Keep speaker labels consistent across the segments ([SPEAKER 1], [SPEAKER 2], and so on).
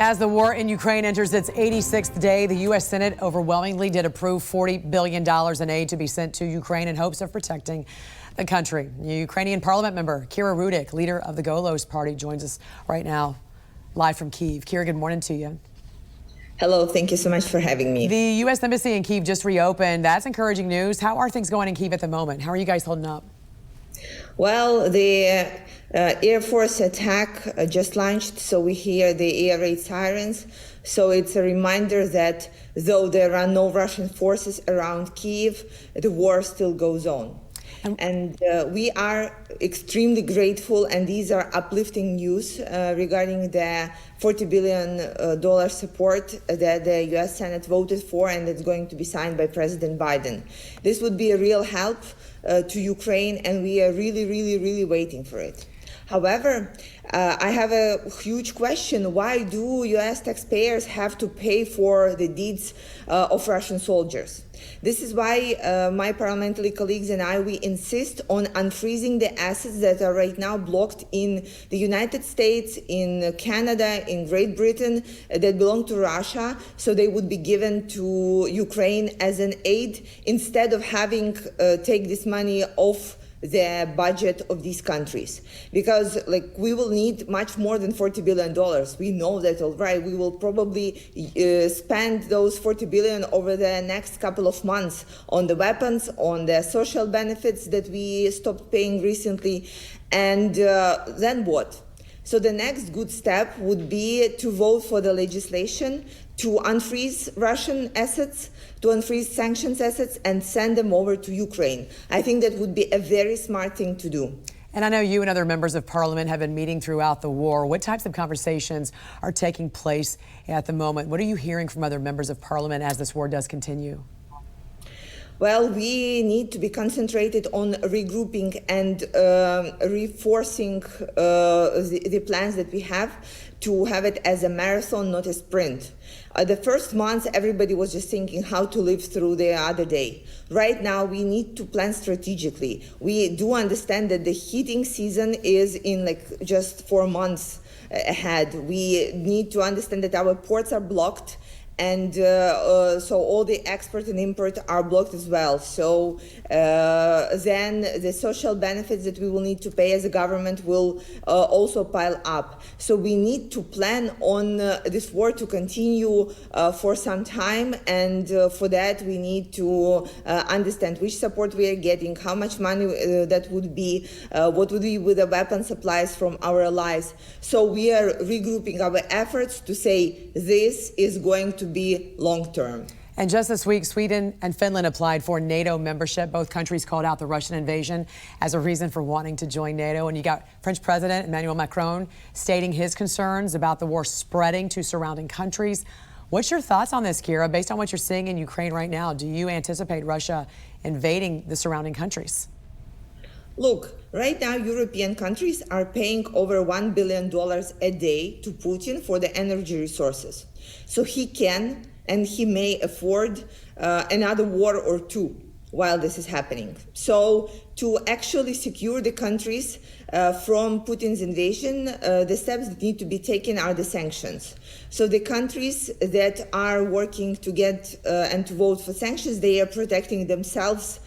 [SPEAKER 1] As the war in Ukraine enters its 86th day, the U.S. Senate overwhelmingly did approve $40 billion in aid to be sent to Ukraine in hopes of protecting the country. Ukrainian parliament member Kira Rudik, leader of the WLOS party, joins us right now live from Kyiv. Kira, good morning to you.
[SPEAKER 2] Hello, thank you so much for having me.
[SPEAKER 1] The U.S. Embassy in Kyiv just reopened. That's encouraging news. How are things going in Kyiv at the moment? How are you guys holding up?
[SPEAKER 2] Well, the Air Force attack just launched, so we hear the air raid sirens. So it's a reminder that though there are no Russian forces around Kyiv, the war still goes on. And we are extremely grateful, and these are uplifting news regarding the $40 billion support that the U.S. Senate voted for, and it's going to be signed by President Biden. This would be a real help to Ukraine, and we are really waiting for it. However, I have a huge question. Why do U.S. taxpayers have to pay for the deeds of Russian soldiers? This is why my parliamentary colleagues and I, we insist on unfreezing the assets that are right now blocked in the United States, in Canada, in Great Britain, that belong to Russia, so they would be given to Ukraine as an aid instead of having take this money off the budget of these countries, because we will need much more than $40 billion. We know that already. We will probably spend those $40 billion over the next couple of months on the weapons, on the social benefits that we stopped paying recently, and then what? So the next good step would be to vote for the legislation to unfreeze Russian assets, to unfreeze sanctions assets, and send them over to Ukraine. I think that would be a very smart thing to do.
[SPEAKER 1] And I know you and other members of parliament have been meeting throughout the war. What types of conversations are taking place at the moment? What are you hearing from other members of parliament as this war does continue?
[SPEAKER 2] Well, we need to be concentrated on regrouping and reinforcing the plans that we have to have it as a marathon, not a sprint. The first months, everybody was just thinking how to live through the other day. Right now, we need to plan strategically. We do understand that the heating season is in just 4 months ahead. We need to understand that our ports are blocked, and so all the export and import are blocked as well. So then the social benefits that we will need to pay as a government will also pile up. So we need to plan on this war to continue for some time, and for that we need to understand which support we are getting, how much money that would be, what would be with the weapon supplies from our allies. So we are regrouping our efforts to say this is going to be long-term.
[SPEAKER 1] And just this week, Sweden and Finland applied for NATO membership. Both countries called out the Russian invasion as a reason for wanting to join NATO. And you got French President Emmanuel Macron stating his concerns about the war spreading to surrounding countries. What's your thoughts on this, Kira? Based on what you're seeing in Ukraine right now, do you anticipate Russia invading the surrounding countries?
[SPEAKER 2] Look, right now, European countries are paying over $1 billion a day to Putin for the energy resources. So he can and he may afford another war or two while this is happening. So to actually secure the countries from Putin's invasion, the steps that need to be taken are the sanctions. So the countries that are working to get and to vote for sanctions, they are protecting themselves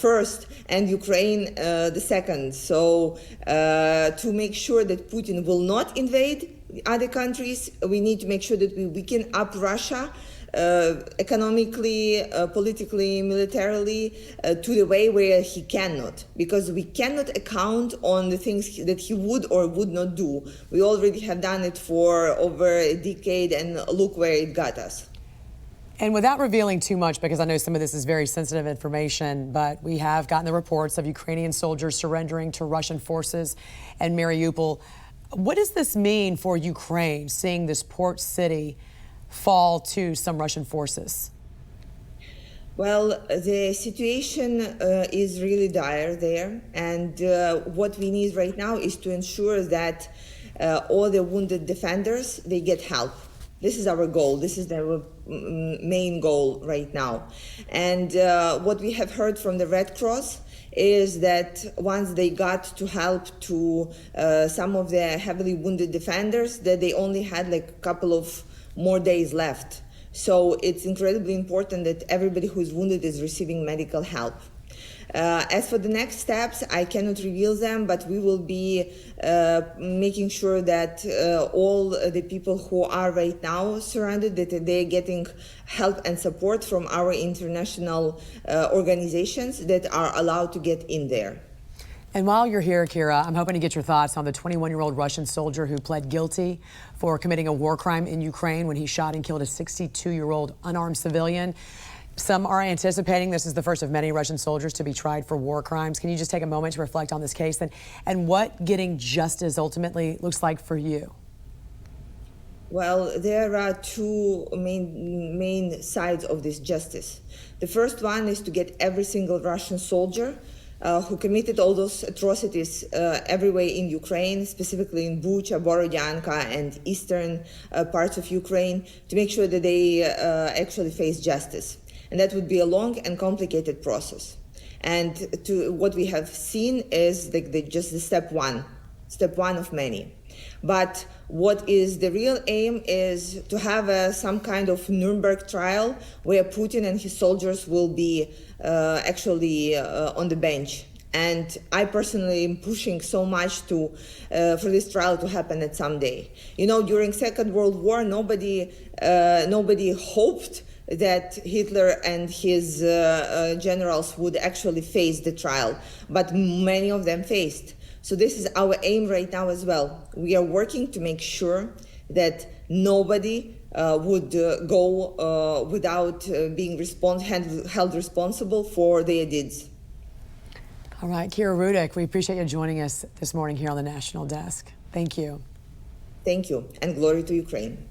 [SPEAKER 2] first, and Ukraine the second. So to make sure that Putin will not invade other countries, we need to make sure that we weaken up Russia economically, politically, militarily, to the way where he cannot, because we cannot account on the things that he would or would not do. We already have done it for over a decade, and look where it got us.
[SPEAKER 1] And without revealing too much, because I know some of this is very sensitive information, but we have gotten the reports of Ukrainian soldiers surrendering to Russian forces in Mariupol. What does this mean for Ukraine, seeing this port city fall to some Russian forces?
[SPEAKER 2] Well, the situation is really dire there, and what we need right now is to ensure that all the wounded defenders, they get help. This is our goal. This is the main goal right now. And what we have heard from the Red Cross is that once they got to help to some of the heavily wounded defenders, that they only had like a couple of more days left. So it's incredibly important that everybody who's wounded is receiving medical help. As for the next steps, I cannot reveal them, but we will be making sure that all the people who are right now surrounded, that they're getting help and support from our international organizations that are allowed to get in there.
[SPEAKER 1] And while you're here, Kira, I'm hoping to get your thoughts on the 21-year-old Russian soldier who pled guilty for committing a war crime in Ukraine when he shot and killed a 62-year-old unarmed civilian. Some are anticipating this is the first of many Russian soldiers to be tried for war crimes. Can you just take a moment to reflect on this case and what getting justice ultimately looks like for you?
[SPEAKER 2] Well, there are two main sides of this justice. The first one is to get every single Russian soldier who committed all those atrocities everywhere in Ukraine, specifically in Bucha, Borodyanka, and eastern parts of Ukraine, to make sure that they actually face justice. And that would be a long and complicated process. And what we have seen is just the step one of many. But what is the real aim is to have some kind of Nuremberg trial where Putin and his soldiers will be actually on the bench. And I personally am pushing so much for this trial to happen at some day. You know, during Second World War, nobody hoped that Hitler and his generals would actually face the trial, but many of them faced. So this is our aim right now as well. We are working to make sure that nobody would go without being held responsible for their deeds.
[SPEAKER 1] All right, Kira Rudik, we appreciate you joining us this morning here on the National Desk. Thank you.
[SPEAKER 2] Thank you, and glory to Ukraine.